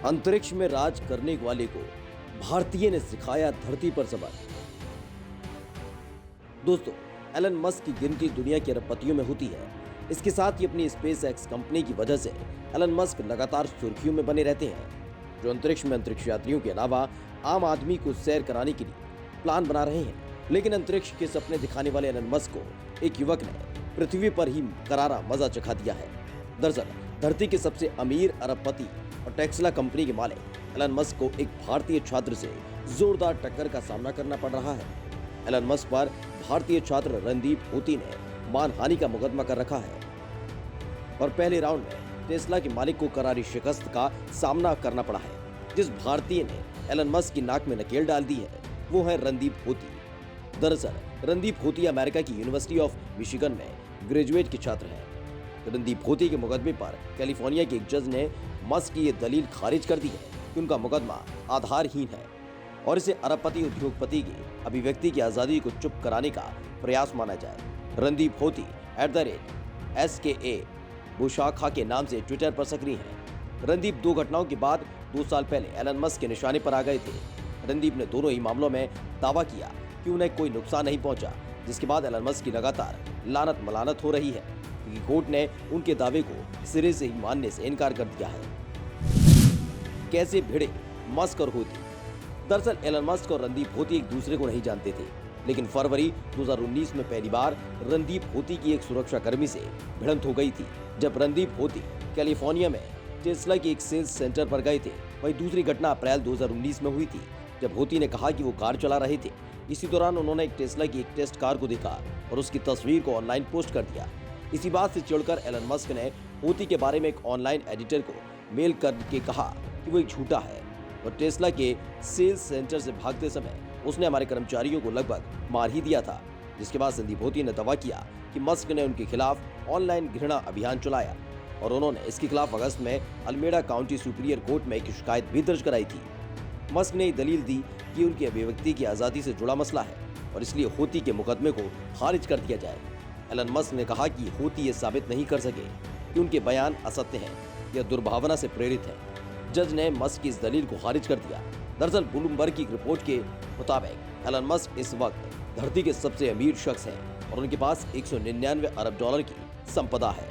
अंतरिक्ष में राज करने वाले को भारतीय ने सिखाया धरती पर सबर। दोस्तों, एलन मस्क की गिनती दुनिया के अरबपतियों में होती है। इसके साथ ही अपनी स्पेस एक्स कंपनी की वजह से एलन मस्क लगातार सुर्खियों में बने रहते हैं, जो अंतरिक्ष में अंतरिक्ष यात्रियों के अलावा आम आदमी को सैर कराने के लिए प्लान बना रहे हैं। लेकिन अंतरिक्ष के सपने दिखाने वाले एलन मस्क को एक युवक ने पृथ्वी पर ही करारा मजा चखा दिया है। दरअसल धरती के सबसे अमीर अरबपति और टेस्ला कंपनी के मालिक एलन मस्क को एक भारतीय छात्र से जोरदार टक्कर का सामना करना पड़ रहा है। एलन मस्क पर भारतीय छात्र रणदीप होती ने मानहानि का मुकदमा कर रखा है और पहले राउंड में टेस्ला के मालिक को करारी शिकस्त का सामना करना पड़ा है। जिस भारतीय ने एलन मस्क की नाक में नकेल डाल दी है वो है रणदीप होती। दरअसल रणदीप होती अमेरिका की यूनिवर्सिटी ऑफ मिशिगन में ग्रेजुएट के छात्र हैं। रणदीप होती के मुकदमे पर कैलिफोर्निया के एक जज ने मस्क की ये दलील खारिज कर दी है कि उनका मुकदमा आधारहीन है और इसे अरबपति उद्योगपति की अभिव्यक्ति की आजादी को चुप कराने का प्रयास माना जाए। रणदीप होती @SKA बुशाखा के नाम से ट्विटर पर सक्रिय हैं। रणदीप 2 घटनाओं के बाद 2 साल पहले एलन मस्क के निशाने पर आ गए थे। रणदीप ने दोनों ही मामलों में दावा किया कि उन्हें कोई नुकसान नहीं पहुंचा, जिसके बाद एलन मस्क की लगातार लानत मलानत हो रही है क्योंकि कोर्ट ने उनके दावे को सिरे से ही मानने से इनकार कर दिया है। कैसे भिड़े मस्क और होती? दरअसल एलन मस्क और रणदीप होती एक दूसरे को नहीं जानते थे, लेकिन फरवरी 2019 में पहली बार रणदीप होती की एक सुरक्षा कर्मी से भिड़ंत हो गई थी। जब रणदीप होती कैलिफोर्निया में टेस्ला के एक सेल्स सेंटर पर गए थे। वहीं दूसरी घटना अप्रैल 2019 में हुई थी, जब होती ने कहा कि वो कार चला रहे थे। इसी दौरान उन्होंने एक टेस्ला की एक टेस्ट कार को देखा और उसकी तस्वीर को ऑनलाइन पोस्ट कर दिया। इसी बात से चिढ़कर एलन मस्क ने होती के बारे में एक ऑनलाइन एडिटर को मेल करके कहा कि वो एक झूठा है और टेस्ला के सेल्स सेंटर से भागते समय उसने हमारे कर्मचारियों को लगभग मार ही दिया था। जिसके बाद रणदीप होती ने दावा किया कि मस्क ने उनके खिलाफ ऑनलाइन घृणा अभियान चलाया और उन्होंने इसके खिलाफ अगस्त में अल्मेडा काउंटी सुपीरियर कोर्ट में एक शिकायत भी दर्ज कराई थी। मस्क ने दलील दी कि उनकी अभिव्यक्ति की आजादी से जुड़ा मसला है और इसलिए होती के मुकदमे को खारिज कर दिया जाए। एलन मस्क ने कहा कि होती ये साबित नहीं कर सके कि उनके बयान असत्य हैं या दुर्भावना से प्रेरित हैं। जज ने मस्क की इस दलील को खारिज कर दिया। दरअसल ब्लूमबर्ग की रिपोर्ट के मुताबिक एलन मस्क इस वक्त धरती के सबसे अमीर शख्स हैं और उनके पास $199 अरब की संपदा है।